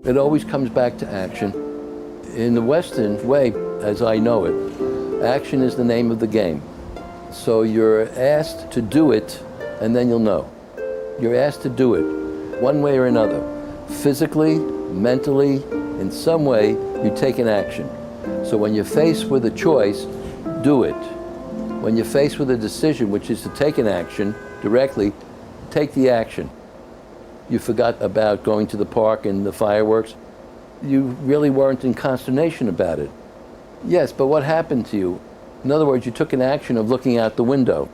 It always comes back to action. In the Western way, as I know it, action is the name of the game. So you're asked to do it, and then you'll know. You're asked to do it, one way or another. Physically, mentally, in some way, you take an action. So when you're faced with a choice, do it. When you're faced with a decision, which is to take an action directly, take the action. You forgot about going to the park and the fireworks. You really weren't in consternation about it. Yes, but what happened to you? In other words, you took an action of looking out the window.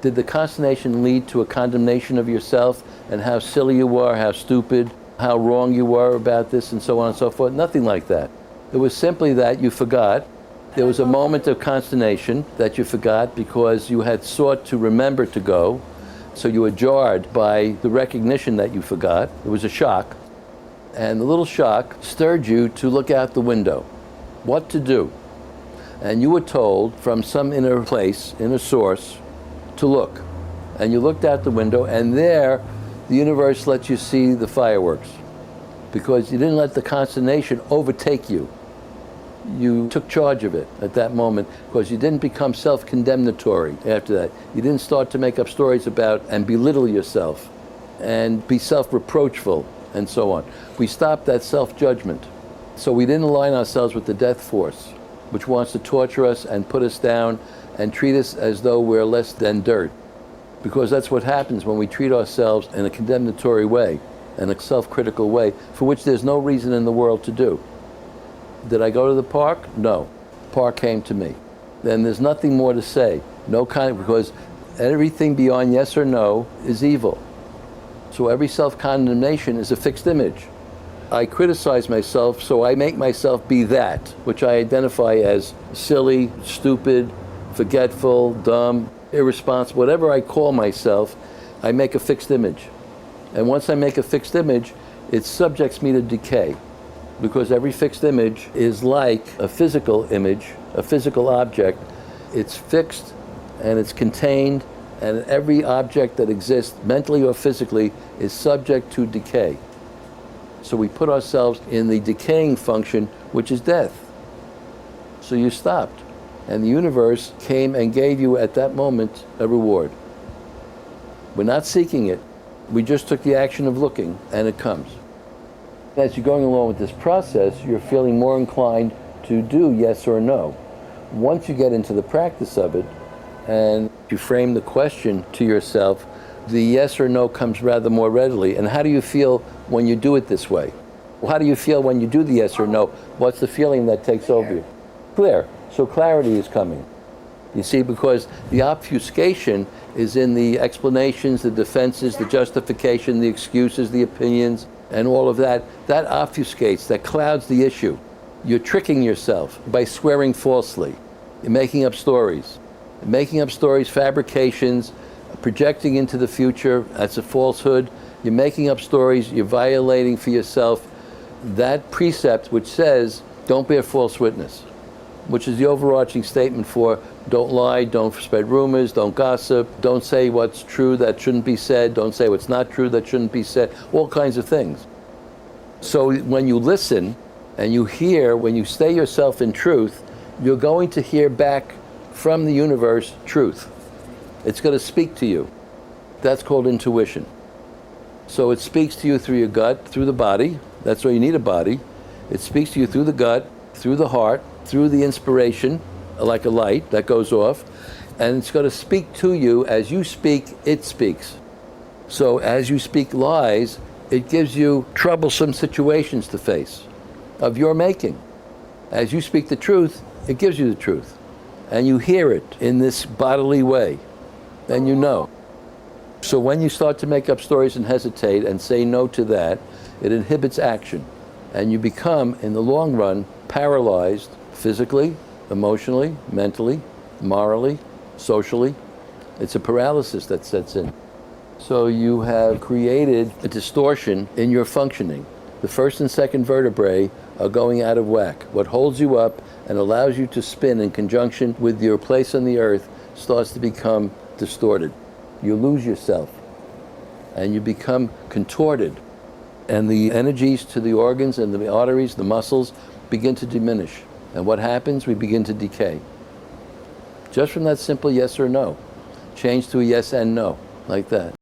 Did the consternation lead to a condemnation of yourself and how silly you were, how stupid, how wrong you were about this, and so on and so forth? Nothing like that. It was simply that you forgot. There was a moment of consternation that you forgot because you had sought to remember to go. So you were jarred by the recognition that you forgot. It was a shock. And the little shock stirred you to look out the window. What to do? And you were told from some inner place, inner source, to look. And you looked out the window, and there the universe let you see the fireworks because you didn't let the consternation overtake you. You took charge of it at that moment because you didn't become self-condemnatory after that. You didn't start to make up stories about and belittle yourself and be self-reproachful and so on. We stopped that self-judgment. So we didn't align ourselves with the death force, which wants to torture us and put us down and treat us as though we're less than dirt. Because that's what happens when we treat ourselves in a condemnatory way, in a self-critical way, for which there's no reason in the world to do. Did I go to the park? No. Park came to me. Then there's nothing more to say. Because everything beyond yes or no is evil. So every self-condemnation is a fixed image. I criticize myself, so I make myself be that, which I identify as silly, stupid, forgetful, dumb, irresponsible. Whatever I call myself, I make a fixed image. And once I make a fixed image, it subjects me to decay. Because every fixed image is like a physical image, a physical object. It's fixed and it's contained, and every object that exists, mentally or physically, is subject to decay. So we put ourselves in the decaying function, which is death. So you stopped, and the universe came and gave you at that moment a reward. We're not seeking it. We just took the action of looking, and it comes. As you're going along with this process, you're feeling more inclined to do yes or no. Once you get into the practice of it, and you frame the question to yourself, the yes or no comes rather more readily. And how do you feel when you do it this way? Well, how do you feel when you do the yes or no? What's the feeling that takes over you? Clear. So clarity is coming. You see, because the obfuscation is in the explanations, the defenses, the justification, the excuses, the opinions, and all of that. That obfuscates, that clouds the issue. You're tricking yourself by swearing falsely. You're making up stories. Making up stories, fabrications, projecting into the future, that's a falsehood. You're making up stories, you're violating for yourself that precept which says, don't bear false witness, which is the overarching statement for don't lie, don't spread rumors, don't gossip, don't say what's true that shouldn't be said, don't say what's not true that shouldn't be said, all kinds of things. So when you listen and you hear, when you stay yourself in truth, you're going to hear back from the universe truth. It's going to speak to you. That's called intuition. So it speaks to you through your gut, through the body. That's why you need a body. It speaks to you through the gut, through the heart, through the inspiration, like a light that goes off, and it's going to speak to you. As you speak, it speaks. So as you speak lies, it gives you troublesome situations to face of your making. As you speak the truth, it gives you the truth, and you hear it in this bodily way, and you know. So when you start to make up stories and hesitate and say no to that, it inhibits action, and you become, in the long run, paralyzed physically, emotionally, mentally, morally, socially. It's a paralysis that sets in. So you have created a distortion in your functioning. The first and second vertebrae are going out of whack. What holds you up and allows you to spin in conjunction with your place on the earth starts to become distorted. You lose yourself and you become contorted. and the energies to the organs and the arteries, the muscles, begin to diminish. And what happens? We begin to decay. Just from that simple yes or no. Change to a yes and no, like that.